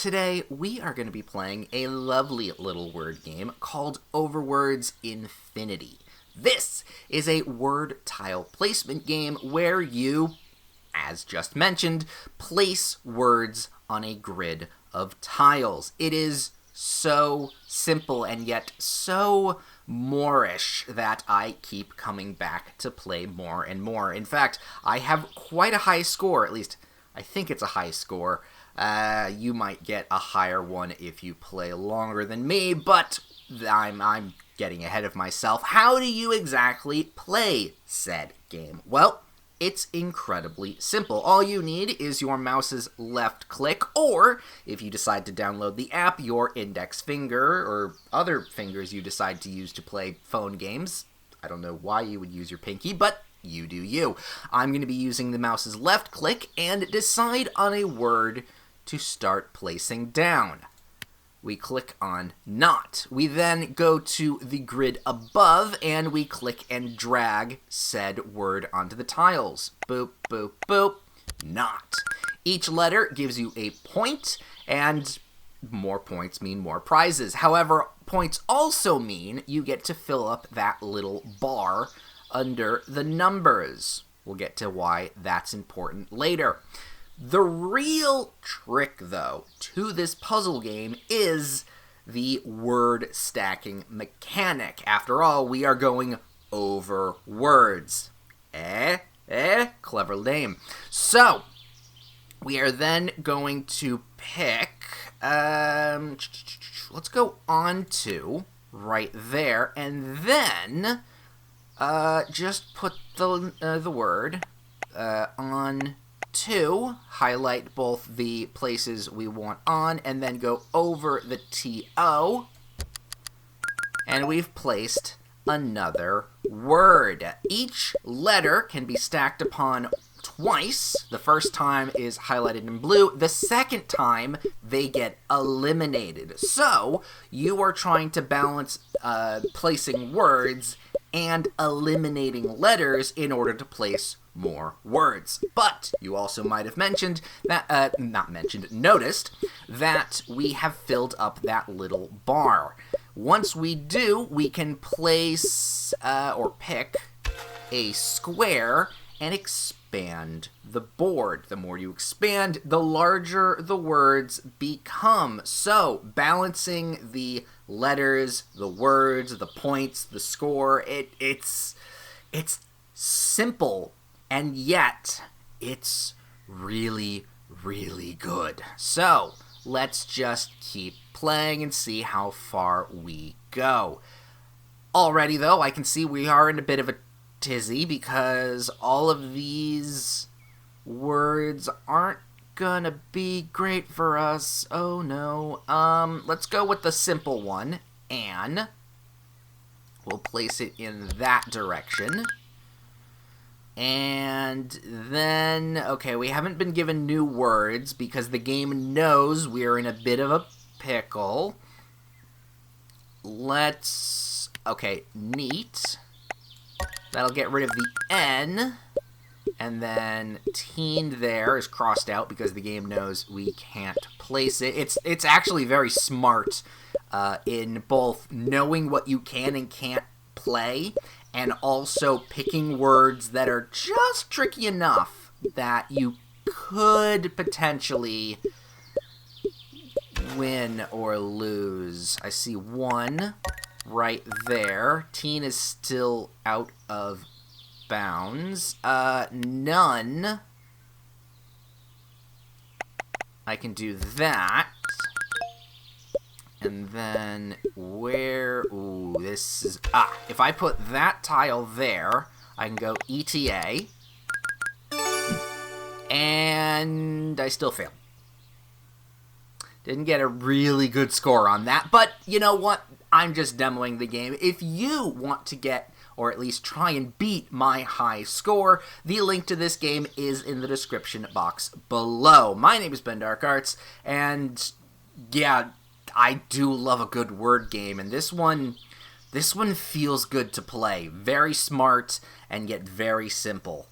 today we are going to be playing a lovely little word game called Overwords Infinity. This is a word tile placement game where you, as just mentioned, place words on a grid of tiles. It is so simple and yet so Moorish that I keep coming back to play more and more. In fact, I have quite a high score, at least I think it's a high score. You might get a higher one if you play longer than me, but I'm getting ahead of myself. How do you exactly play said game? Well, it's incredibly simple. All you need is your mouse's left click, or if you decide to download the app, your index finger, or other fingers you decide to use to play phone games. I don't know why you would use your pinky, but you do you. I'm going to be using the mouse's left click and decide on a word to start placing down. We click on not. We then go to the grid above and we click and drag said word onto the tiles. Boop, boop, boop. Not. Each letter gives you a point, and more points mean more prizes. However, points also mean you get to fill up that little bar under the numbers. We'll get to why that's important later. The real trick, though, to this puzzle game is the word stacking mechanic. After all, we are going over words. Clever name. So, we are then going to pick, let's go on to right there, and then just put the word on to highlight both the places we want on, and then go over the TO, and we've placed another word. Each letter can be stacked upon twice. The first time is highlighted in blue. The second time, they get eliminated. So, you are trying to balance placing words and eliminating letters in order to place more words. But you also might have mentioned that, noticed that we have filled up that little bar. Once we do, we can place or pick a square and expand the board. The more you expand, the larger the words become. So, balancing the letters, the words, the points, the score, it's simple, and yet it's really, really good. So, let's just keep playing and see how far we go. Already, though, I can see we are in a bit of a tizzy because all of these words aren't gonna be great for us. Oh no. Let's go with the simple one, and we'll place it in that direction. And then, okay, we haven't been given new words because the game knows we're in a bit of a pickle. Okay, neat. That'll get rid of the N. And then teen there is crossed out because the game knows we can't place it. It's actually very smart in both knowing what you can and can't play, and also picking words that are just tricky enough that you could potentially win or lose. I see one right there. Teen is still out of bounds. None. I can do that. And then where... Ooh, this is... if I put that tile there, I can go ETA. And I still fail. Didn't get a really good score on that, but you know what? I'm just demoing the game. If you want to get, or at least try and beat my high score, the link to this game is in the description box below. My name is Ben Dark Arts, and yeah, I do love a good word game, and this one feels good to play. Very smart, and yet very simple.